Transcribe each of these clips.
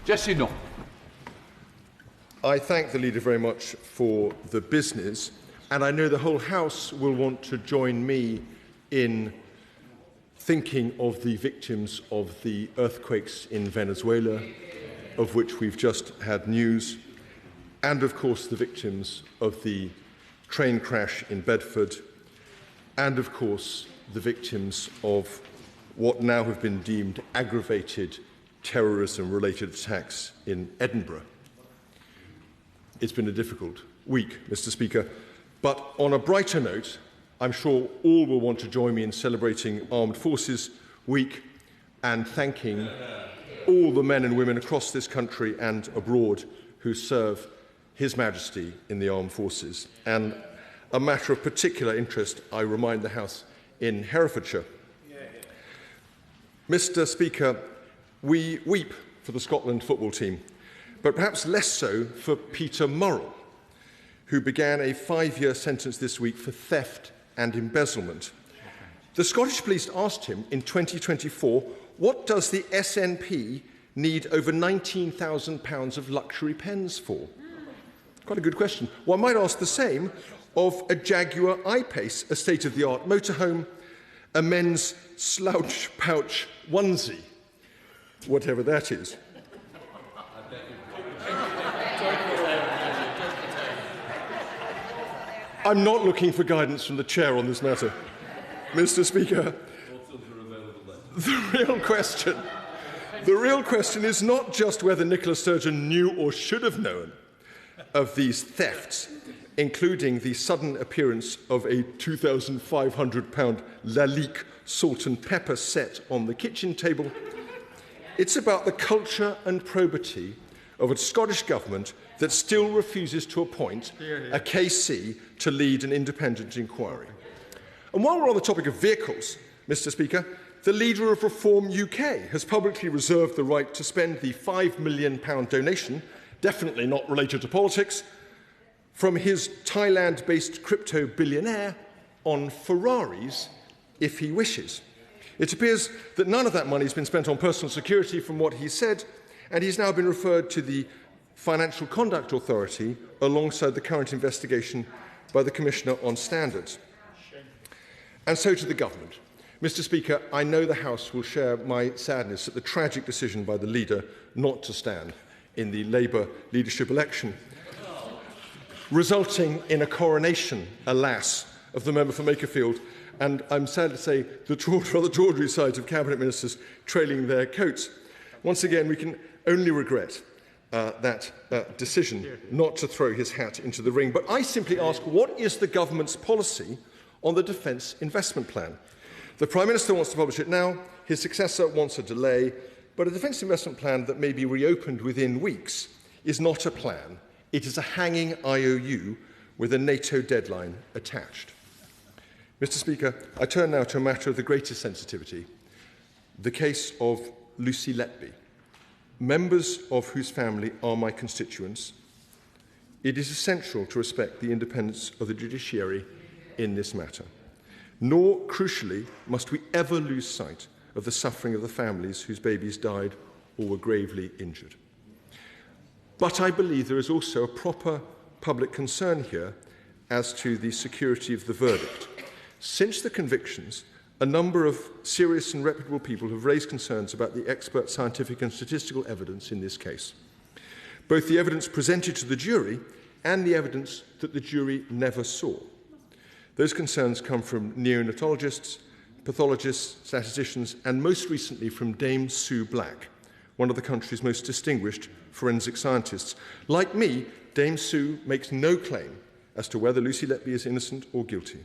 Jesse No. I thank the Leader very much for the business, and I know the whole House will want to join me in thinking of the victims of the earthquakes in Venezuela, of which we've just had news, and of course the victims of the train crash in Bedford, and of course the victims of what now have been deemed aggravated terrorism-related attacks in Edinburgh. It's been a difficult week, Mr. Speaker, but on a brighter note, I'm sure all will want to join me in celebrating Armed Forces Week and thanking all the men and women across this country and abroad who serve His Majesty in the Armed Forces. And a matter of particular interest, I remind the House, in Herefordshire. Mr. Speaker, we weep for the Scotland football team, but perhaps less so for Peter Murrell, who began a 5-year sentence this week for theft and embezzlement. The Scottish Police asked him in 2024, what does the SNP need over £19,000 of luxury pens for? Quite a good question. One might ask the same of a Jaguar I-Pace, a state-of-the-art motorhome, a men's slouch pouch onesie, whatever that is. I'm not looking for guidance from the chair on this matter. Mr. Speaker, the real question is not just whether Nicola Sturgeon knew or should have known of these thefts, including the sudden appearance of a £2,500 Lalique salt and pepper set on the kitchen table. It's about the culture and probity of a Scottish government that still refuses to appoint a KC to lead an independent inquiry. And while we're on the topic of vehicles, Mr. Speaker, the leader of Reform UK has publicly reserved the right to spend the £5 million donation, definitely not related to politics, from his Thailand-based crypto billionaire on Ferraris if he wishes. It appears that none of that money has been spent on personal security from what he said, and he's now been referred to the Financial Conduct Authority alongside the current investigation by the Commissioner on Standards. And so to the government. Mr. Speaker, I know the House will share my sadness at the tragic decision by the leader not to stand in the Labour leadership election, resulting in a coronation, alas, of the member for Makerfield, and I'm sad to say the rather tawdry sides of Cabinet Ministers trailing their coats. Once again, we can only regret that decision not to throw his hat into the ring. But I simply ask, what is the government's policy on the Defence Investment Plan? The Prime Minister wants to publish it now, his successor wants a delay, but a Defence Investment Plan that may be reopened within weeks is not a plan. It is a hanging IOU with a NATO deadline attached. Mr. Speaker, I turn now to a matter of the greatest sensitivity, the case of Lucy Letby, members of whose family are my constituents. It is essential to respect the independence of the judiciary in this matter. Nor, crucially, must we ever lose sight of the suffering of the families whose babies died or were gravely injured. But I believe there is also a proper public concern here as to the security of the verdict. Since the convictions, a number of serious and reputable people have raised concerns about the expert scientific and statistical evidence in this case, both the evidence presented to the jury and the evidence that the jury never saw. Those concerns come from neonatologists, pathologists, statisticians, and most recently from Dame Sue Black, one of the country's most distinguished forensic scientists. Like me, Dame Sue makes no claim as to whether Lucy Letby is innocent or guilty,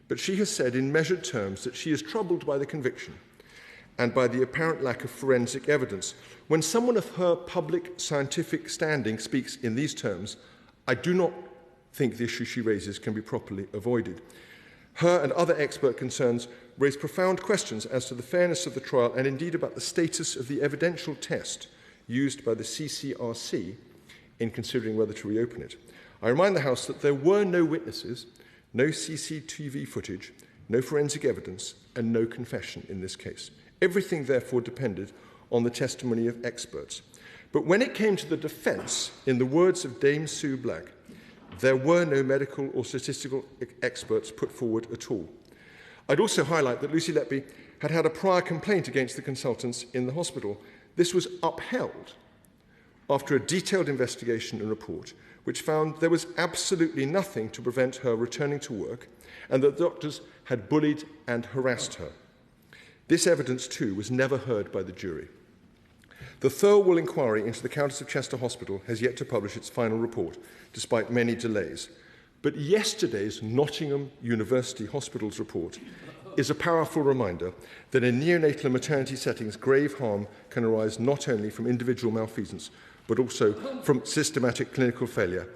but she has said in measured terms that she is troubled by the conviction and by the apparent lack of forensic evidence. When someone of her public scientific standing speaks in these terms, I do not think the issue she raises can be properly avoided. Her and other expert concerns raise profound questions as to the fairness of the trial and indeed about the status of the evidential test used by the CCRC in considering whether to reopen it. I remind the House that there were no witnesses, no CCTV footage, no forensic evidence, and no confession in this case. Everything, therefore, depended on the testimony of experts. But when it came to the defence, in the words of Dame Sue Black, there were no medical or statistical experts put forward at all. I'd also highlight that Lucy Letby had had a prior complaint against the consultants in the hospital. This was upheld after a detailed investigation and report, which found there was absolutely nothing to prevent her returning to work and that the doctors had bullied and harassed her. This evidence, too, was never heard by the jury. The Thirlwall inquiry into the Countess of Chester Hospital has yet to publish its final report, despite many delays. But yesterday's Nottingham University Hospital's report is a powerful reminder that in neonatal and maternity settings, grave harm can arise not only from individual malfeasance, but also from systematic clinical failure